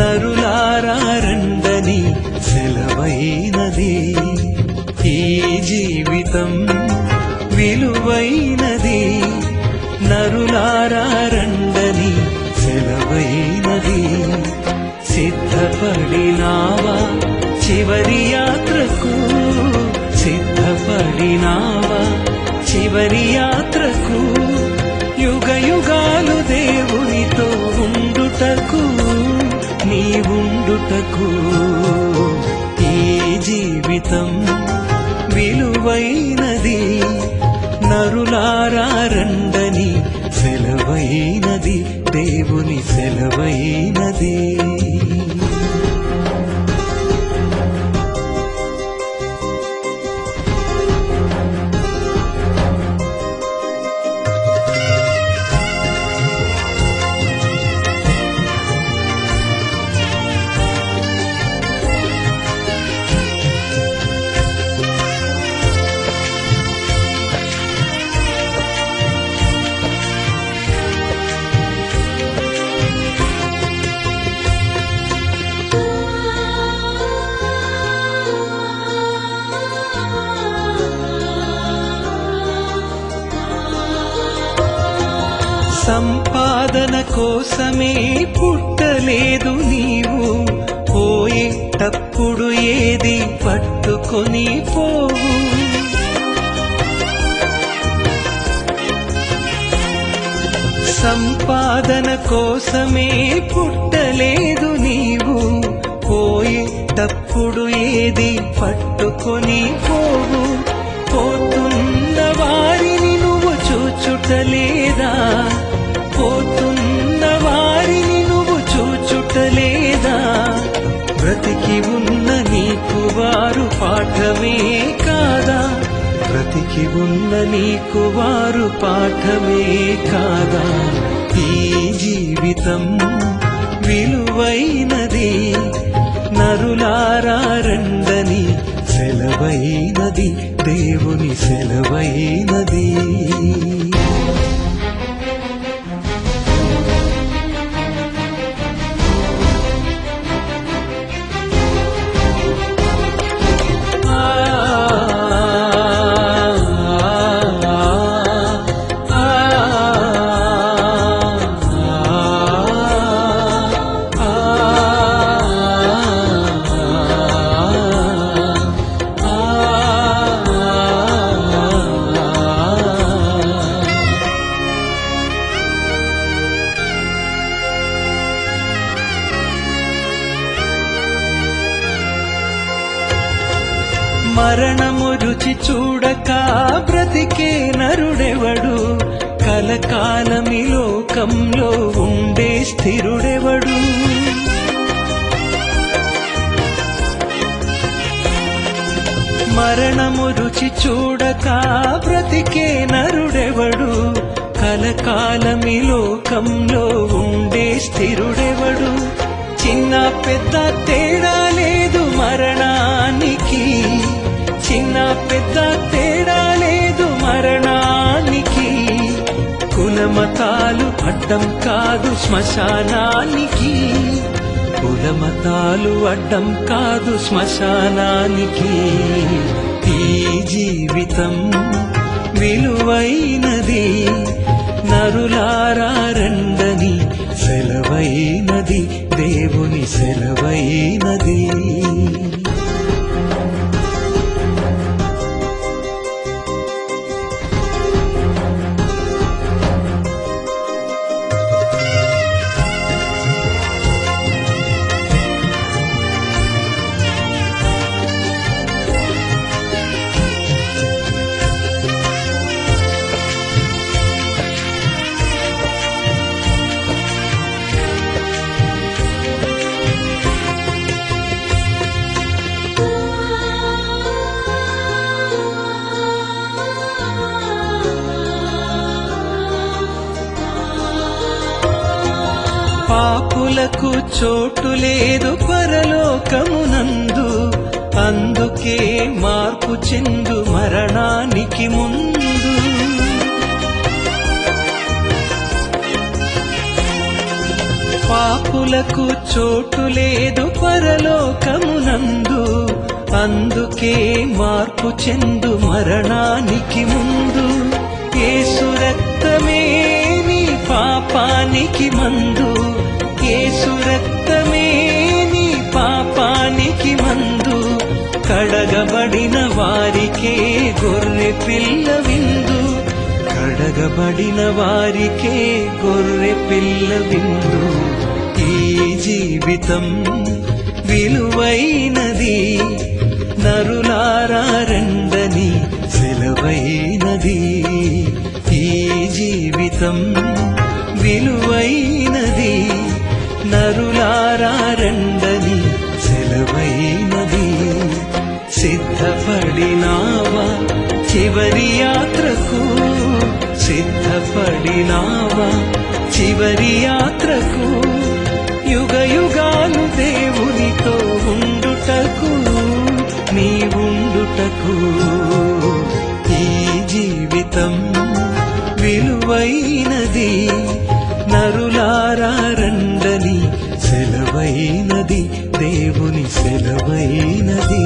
నరులారా రండని సెలవైనది. ఈ జీవితం విలువైనది, నరులారా రండని సెలవైనది. సిద్ధపడినావా చివరి యాత్రకు, సిద్ధపడినావా చివరి యాత్రకు, యుగ యుగాలు దేవునితో ఉండుటకు, నీవుండుటకు. ఈ జీవితం విలువైనది, నరులారా రండని సెలవైనది, దేవుని సెలవైనది. సంపాదన కోసమే పుట్టలేదు నీవు, పోయేటప్పుడు ఏది పట్టుకొని పోవు. సంపాదన కోసమే పుట్టలేదు నీవు, పోయేటప్పుడు ఏది పట్టుకొని పోవు. పోతున్న వారిని నువ్వు చూచుటలేదా, పోతున్న వారిని నువ్వు చూచుటలేదా. బ్రతికి ఉన్న నీకు వారు పాఠమే కాదా, బ్రతికి ఉన్న నీకు వారు పాఠమే కాదా. ఈ జీవితం విలువైనది, నరులారా రండని సెలవైనది, దేవుని సెలవైనది. మరణము రుచి చూడక బ్రతికే నరుడెవడు, కలకాలమి లోకంలో ఉండే స్థిరుడెవడు. మరణము రుచి చూడక బ్రతికే నరుడెవడు, కలకాలమి లోకంలో ఉండే స్థిరుడెవడు. చిన్న పెద్ద తేడా లేదు మరణానికి, చిన్న పెద్ద తేడా లేదు మరణానికి. కులమతాలు అడ్డం కాదు శ్మశానానికి, కులమతాలు అడ్డం కాదు శ్మశానానికి. ఈ జీవితం విలువైనది, నరులారా రండని సెలవైనది, దేవుని సెలవైనది. పాపులకు చోటు లేదు పరలోకమునందు, అందుకే మార్పు చెందు మరణానికి ముందు. పాపులకు చోటు లేదు పరలోకమునందు, అందుకే మార్పు చెందు మరణానికి ముందు. యేసు రక్తమే నీ పాపానికి మందు, యేసు రక్తమే నీ పాపానికి మందు. కడగబడిన వారికే గొర్రె పిల్ల విందు, కడగబడిన వారికే గొర్రె పిల్ల విందు. ఈ జీవితం విలువైనది, నరులారా రండని సెలవైనది. ఈ జీవితం విలువైనది, నరులారా రండని సెలవైనది. సిద్ధపడినావా చివరి యాత్రకు, సిద్ధపడినావా చివరి యాత్రకు. యుగ యుగాలు దేవునితో ఉండుటకు, నీవుండుటకు. ఈ జీవితం విలువైనది, నరులారా రండని సెలవైనది, దేవుని సెలవైనది.